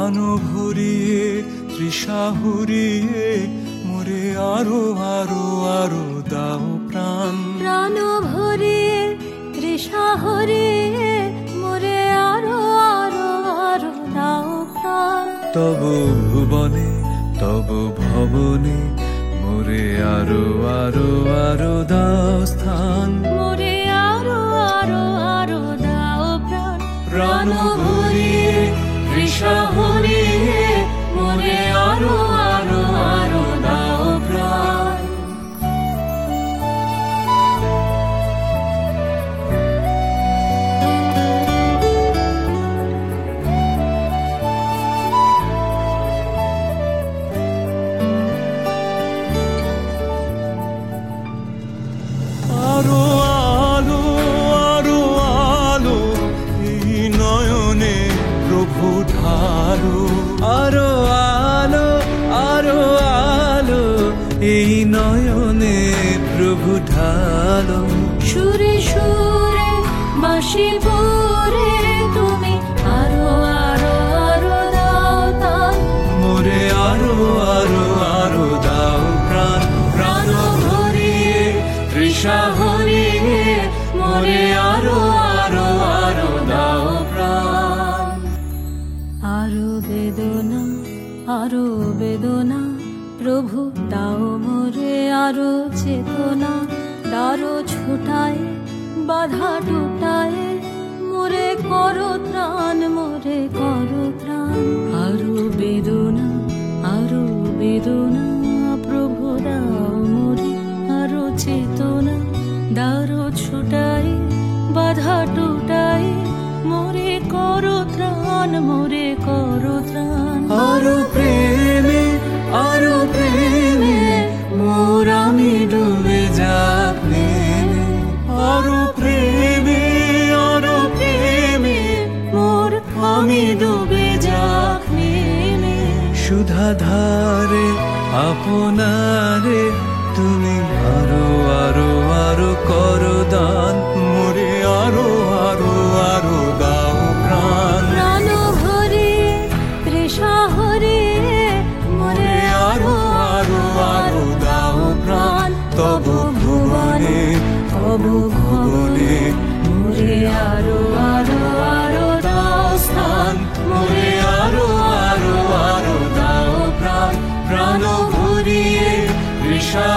প্রাণ ভরিয়ে তৃষা হরিয়ে মোরে আরো আরো আরো দাও প্রাণ। প্রাণ ভরিয়ে তৃষা হরিয়ে মোরে আরো আরো আরো দাও প্রাণ। তব ভুবনে তব ভবনে মোরে আরো আরো আরো দাও স্থান। মোরে আরো আরো আরো দাও প্রাণ। প্রাণ ভরিয়ে তৃষা হরিয়ে মোরে আরো আরো আরো দাও প্রাণ। আরো আলো আরো আলো এই নয়নে প্রভু ঢালো। আরো আলো আরো আলো এই নয়নে প্রভু ঢালো। সুরে সুরে বাঁশি পরে তুমি আরো আরো আরো দাও তান। মোরে আরো আরো আরো দাও প্রাণ। প্রাণ ভরিয়ে তৃষা হরিয়ে মোরে আরো আরো আরো দাও প্রাণ। আরো বেদনা আরো বেদনা প্রভু দাও মোরে আরো চেতনা। দারো ছুটায় বাধা টুটায় মোরে করো ত্রাণ মোরে করো ত্রাণ। আরো বেদনা প্রভু দাও মোরে আরো চেতনা। দারো ছুটায় বাধা টুটায় মোরে করো ত্রাণ মোরে করো ত্রাণ। আরো প্রেমে মোর আমি ডুবে যাক নেমে। আরো প্রেমে মোর আমি ডুবে যাক নেমে। সুধা ধারে আপনারে তুমি আরো আরো আরো করো দান। মোরে আরো আরো আরো দাও প্রাণ। প্রাণ ভরিয়ে তৃষা হরিয়ে মোরে আরো আরো আরো দাও প্রাণ। তব ভুবনে মোরে আরো আরো আরো দাও স্থান। মোরে আরো আরো আরো দাও প্রাণ। প্রাণ ভরিয়ে তৃষা